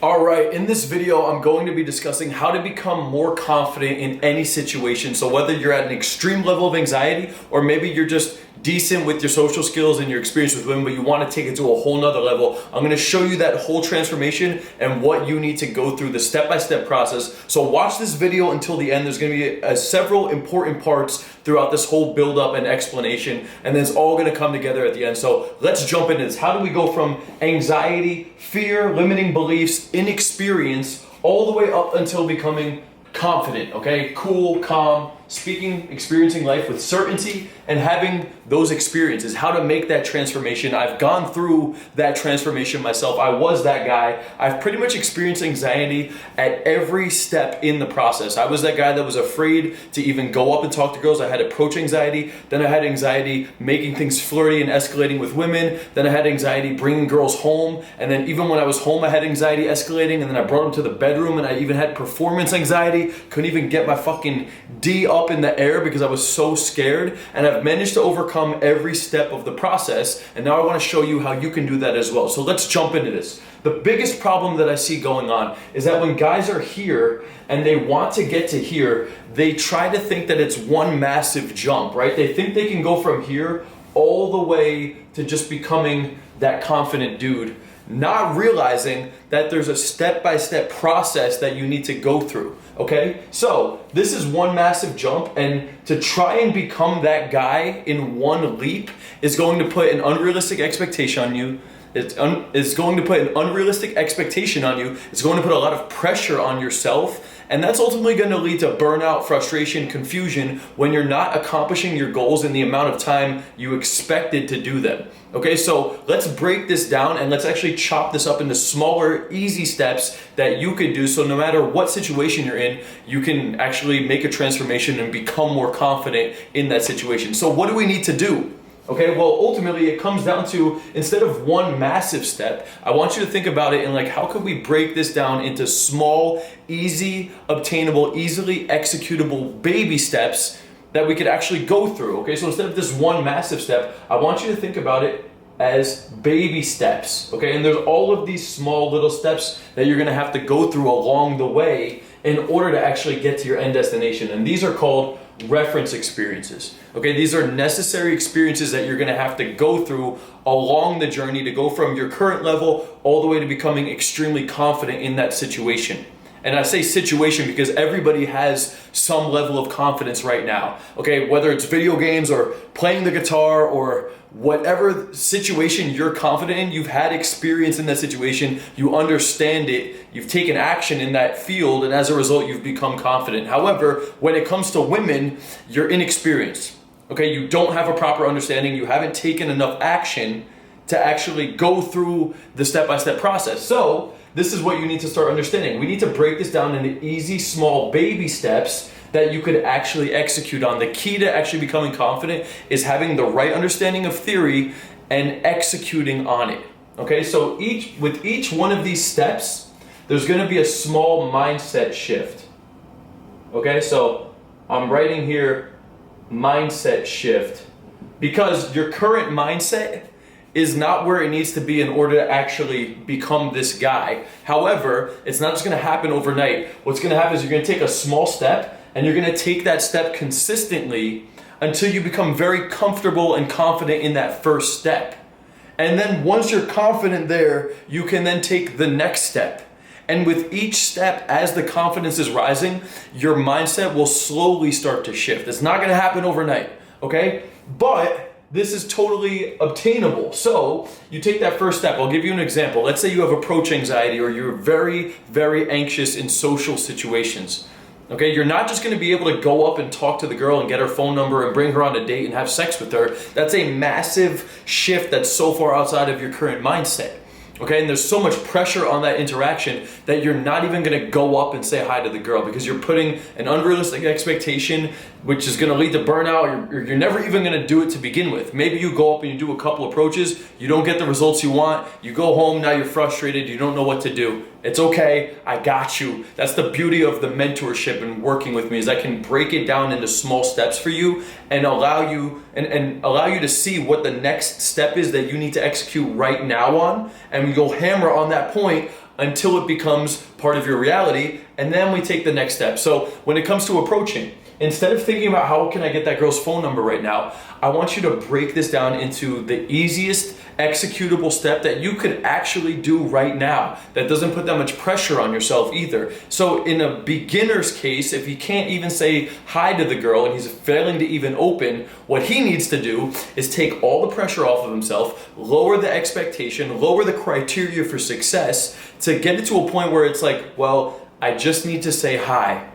Alright, in this video I'm going to be discussing how to become more confident in any situation. So whether you're at an extreme level of anxiety or maybe you're just decent with your social skills and your experience with women, but you want to take it to a whole nother level, I'm going to show you that whole transformation and what you need to go through, the step-by-step process. So watch this video until the end. There's going to be several important parts throughout this whole build-up and explanation, and then it's all going to come together at the end. So let's jump into this. How do we go from anxiety, fear, limiting beliefs, inexperience, all the way up until becoming confident, okay? Cool, calm, speaking, experiencing life with certainty, and having those experiences, how to make that transformation. I've gone through that transformation myself. I was that guy. I've pretty much experienced anxiety at every step in the process. I was that guy that was afraid to even go up and talk to girls. I had approach anxiety. Then I had anxiety making things flirty and escalating with women. Then I had anxiety bringing girls home. And then even when I was home, I had anxiety escalating. And then I brought them to the bedroom and I even had performance anxiety. Couldn't even get my fucking D up in the air because I was so scared. And I've managed to overcome every step of the process, and now I want to show you how you can do that as well. So let's jump into this. The biggest problem that I see going on is that when guys are here and they want to get to here, they try to think that it's one massive jump, right? They think they can go from here all the way to just becoming that confident dude, not realizing that there's a step-by-step process that you need to go through, okay? So this is one massive jump, and to try and become that guy in one leap is going to put an unrealistic expectation on you. It's going to put an unrealistic expectation on you. It's going to put a lot of pressure on yourself, and that's ultimately going to lead to burnout, frustration, confusion when you're not accomplishing your goals in the amount of time you expected to do them. Okay, so let's break this down and let's actually chop this up into smaller, easy steps that you can do, so no matter what situation you're in, you can actually make a transformation and become more confident in that situation. So what do we need to do? Okay, well, ultimately it comes down to, instead of one massive step, I want you to think about it in like, how could we break this down into small, easy, obtainable, easily executable baby steps that we could actually go through, okay? So instead of this one massive step, I want you to think about it as baby steps, okay? And there's all of these small little steps that you're gonna have to go through along the way in order to actually get to your end destination. And these are called reference experiences, okay? These are necessary experiences that you're gonna have to go through along the journey to go from your current level all the way to becoming extremely confident in that situation. And I say situation because everybody has some level of confidence right now, okay? Whether it's video games or playing the guitar or whatever situation you're confident in, you've had experience in that situation, you understand it, you've taken action in that field, and as a result, you've become confident. However, when it comes to women, you're inexperienced, okay? You don't have a proper understanding, you haven't taken enough action to actually go through the step-by-step process. So this is what you need to start understanding. We need to break this down into easy, small baby steps that you could actually execute on. The key to actually becoming confident is having the right understanding of theory and executing on it. Okay, so with each one of these steps, there's gonna be a small mindset shift. Okay, so I'm writing here mindset shift because your current mindset is not where it needs to be in order to actually become this guy. However, it's not just gonna happen overnight. What's gonna happen is you're gonna take a small step and you're gonna take that step consistently until you become very comfortable and confident in that first step. And then once you're confident there, you can then take the next step. And with each step, as the confidence is rising, your mindset will slowly start to shift. It's not gonna happen overnight, okay? But this is totally obtainable. So you take that first step. I'll give you an example. Let's say you have approach anxiety or you're very, very anxious in social situations. Okay, you're not just gonna be able to go up and talk to the girl and get her phone number and bring her on a date and have sex with her. That's a massive shift that's so far outside of your current mindset. Okay, and there's so much pressure on that interaction that you're not even gonna go up and say hi to the girl because you're putting an unrealistic expectation, which is gonna lead to burnout. You're never even gonna do it to begin with. Maybe you go up and you do a couple approaches, you don't get the results you want, you go home, now you're frustrated, you don't know what to do. It's okay, I got you. That's the beauty of the mentorship and working with me, is I can break it down into small steps for you and allow you to see what the next step is that you need to execute right now on, and we go hammer on that point until it becomes part of your reality, and then we take the next step. So when it comes to approaching, instead of thinking about how can I get that girl's phone number right now, I want you to break this down into the easiest executable step that you could actually do right now that doesn't put that much pressure on yourself either. So in a beginner's case, if he can't even say hi to the girl and he's failing to even open, what he needs to do is take all the pressure off of himself, lower the expectation, lower the criteria for success to get it to a point where it's like, well, I just need to say hi.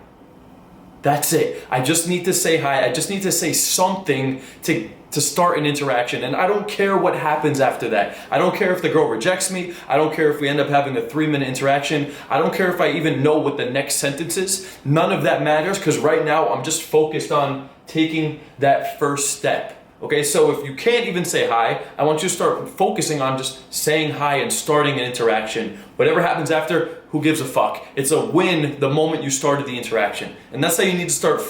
That's it. I just need to say hi. I just need to say something to start an interaction. And I don't care what happens after that. I don't care if the girl rejects me. I don't care if we end up having a 3-minute interaction. I don't care if I even know what the next sentence is. None of that matters, because right now I'm just focused on taking that first step. Okay, so if you can't even say hi, I want you to start focusing on just saying hi and starting an interaction. Whatever happens after, who gives a fuck? It's a win the moment you started the interaction. And that's how you need to start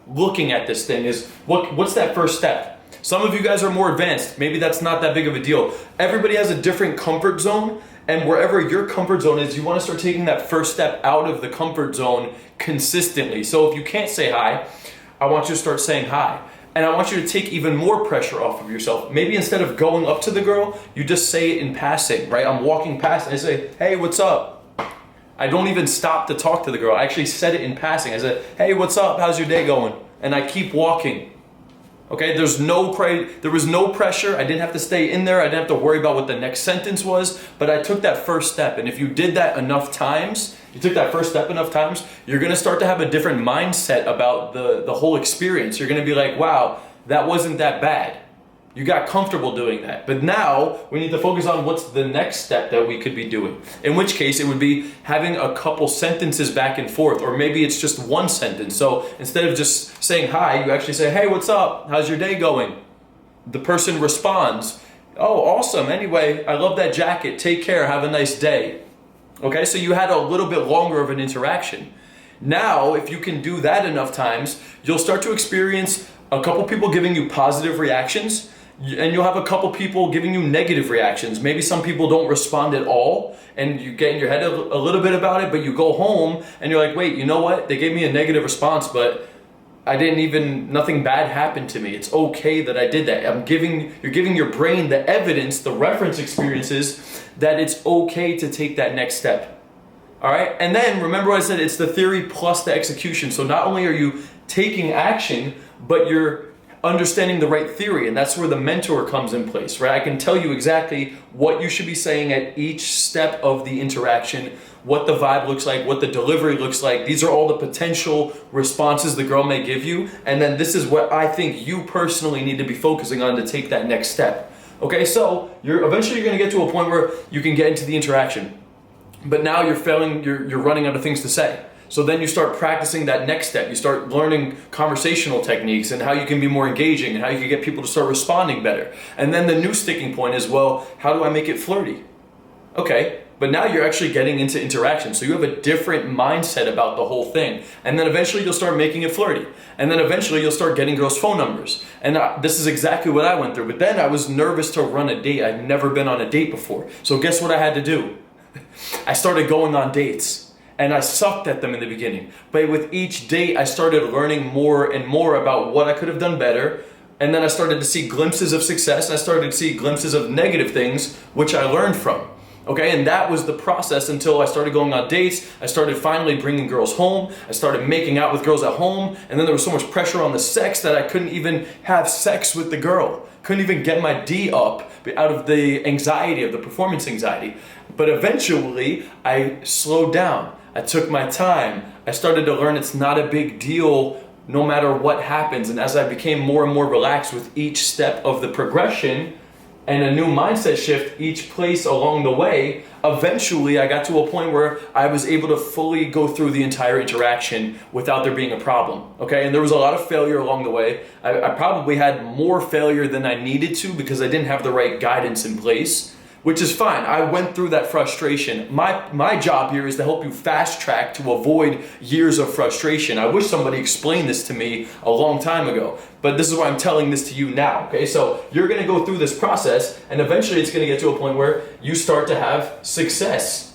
looking at this thing, is what's that first step? Some of you guys are more advanced. Maybe that's not that big of a deal. Everybody has a different comfort zone, and wherever your comfort zone is, you want to start taking that first step out of the comfort zone consistently. So if you can't say hi, I want you to start saying hi. And I want you to take even more pressure off of yourself. Maybe instead of going up to the girl, you just say it in passing, right? I'm walking past and I say, hey, what's up? I don't even stop to talk to the girl. I actually said it in passing. I said, hey, what's up? How's your day going? And I keep walking. Okay, there was no pressure. I didn't have to stay in there. I didn't have to worry about what the next sentence was, but I took that first step. And if you did that enough times, you're gonna start to have a different mindset about the whole experience. You're gonna be like, wow, that wasn't that bad. You got comfortable doing that. But now we need to focus on what's the next step that we could be doing. In which case it would be having a couple sentences back and forth, or maybe it's just one sentence. So instead of just saying hi, you actually say, hey, what's up? How's your day going? The person responds, oh, awesome. Anyway, I love that jacket. Take care. Have a nice day. Okay, so you had a little bit longer of an interaction. Now, if you can do that enough times, you'll start to experience a couple people giving you positive reactions, and you'll have a couple people giving you negative reactions. Maybe some people don't respond at all, and you get in your head a little bit about it, but you go home and you're like, wait, you know what? They gave me a negative response, but nothing bad happened to me. It's okay that I did that. You're giving your brain the evidence, the reference experiences, that it's okay to take that next step. All right? And then remember what I said, it's the theory plus the execution. So not only are you taking action, but you're understanding the right theory, and that's where the mentor comes in place, right? I can tell you exactly what you should be saying at each step of the interaction, what the vibe looks like, what the delivery looks like. These are all the potential responses the girl may give you, and then this is what I think you personally need to be focusing on to take that next step. Okay, so eventually you're gonna get to a point where you can get into the interaction, but now you're running out of things to say. So then you start practicing that next step. You start learning conversational techniques and how you can be more engaging and how you can get people to start responding better. And then the new sticking point is, well, how do I make it flirty? Okay, but now you're actually getting into interaction. So you have a different mindset about the whole thing. And then eventually you'll start making it flirty. And then eventually you'll start getting girls' phone numbers. And this is exactly what I went through. But then I was nervous to run a date. I'd never been on a date before. So guess what I had to do? I started going on dates. And I sucked at them in the beginning. But with each date, I started learning more and more about what I could have done better. And then I started to see glimpses of success. And I started to see glimpses of negative things, which I learned from. Okay, and that was the process until I started going on dates. I started finally bringing girls home. I started making out with girls at home. And then there was so much pressure on the sex that I couldn't even have sex with the girl. Couldn't even get my D up out of the anxiety, of the performance anxiety. But eventually, I slowed down. I took my time. I started to learn it's not a big deal no matter what happens. And as I became more and more relaxed with each step of the progression and a new mindset shift each place along the way, eventually I got to a point where I was able to fully go through the entire interaction without there being a problem. Okay, and there was a lot of failure along the way. I probably had more failure than I needed to because I didn't have the right guidance in place. Which is fine. I went through that frustration. My job here is to help you fast track to avoid years of frustration. I wish somebody explained this to me a long time ago, but this is why I'm telling this to you now, okay? So you're gonna go through this process and eventually it's gonna get to a point where you start to have success.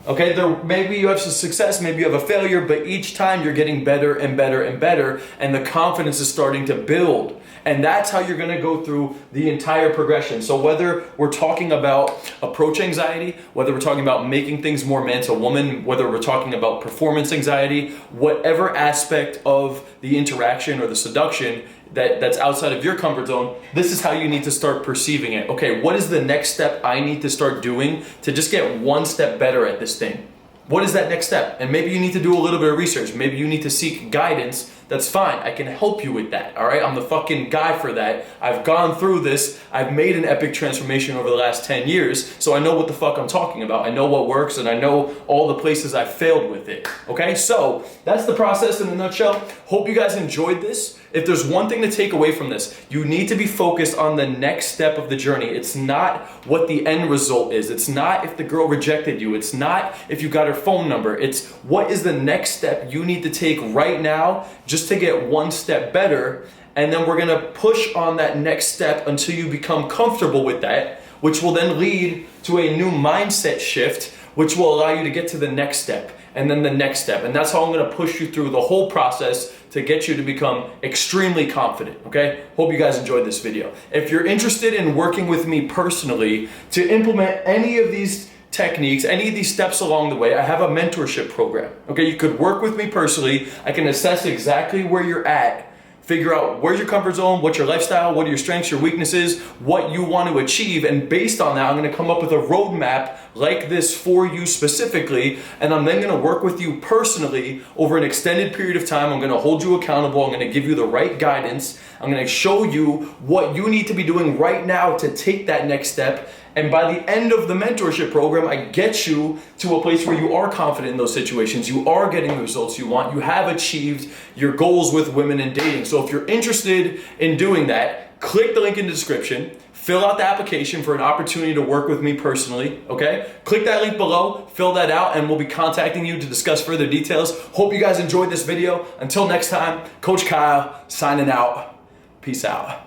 Okay, maybe you have some success, maybe you have a failure, but each time you're getting better and better and better, and the confidence is starting to build. And that's how you're gonna go through the entire progression. So whether we're talking about approach anxiety, whether we're talking about making things more man to woman, whether we're talking about performance anxiety, whatever aspect of the interaction or the seduction that's outside of your comfort zone, this is how you need to start perceiving it. Okay, what is the next step I need to start doing to just get one step better at this thing? What is that next step? And maybe you need to do a little bit of research. Maybe you need to seek guidance. That's fine. I can help you with that. All right. I'm the fucking guy for that. I've gone through this. I've made an epic transformation over the last 10 years. So I know what the fuck I'm talking about. I know what works and I know all the places I've failed with it. Okay. So that's the process in a nutshell. Hope you guys enjoyed this. If there's one thing to take away from this, you need to be focused on the next step of the journey. It's not what the end result is. It's not if the girl rejected you. It's not if you got her phone number. It's what is the next step you need to take right now just to get one step better. And then we're gonna push on that next step until you become comfortable with that, which will then lead to a new mindset shift, which will allow you to get to the next step and then the next step. And that's how I'm gonna push you through the whole process to get you to become extremely confident, okay? Hope you guys enjoyed this video. If you're interested in working with me personally to implement any of these techniques, any of these steps along the way, I have a mentorship program, okay? You could work with me personally. I can assess exactly where you're at, figure out where's your comfort zone, what's your lifestyle, what are your strengths, your weaknesses, what you want to achieve, and based on that, I'm gonna come up with a roadmap like this for you specifically, and I'm then gonna work with you personally over an extended period of time. I'm gonna hold you accountable, I'm gonna give you the right guidance, I'm gonna show you what you need to be doing right now to take that next step. And by the end of the mentorship program, I get you to a place where you are confident in those situations. You are getting the results you want. You have achieved your goals with women in dating. So if you're interested in doing that, click the link in the description, fill out the application for an opportunity to work with me personally, okay? Click that link below, fill that out, and we'll be contacting you to discuss further details. Hope you guys enjoyed this video. Until next time, Coach Kyle signing out. Peace out.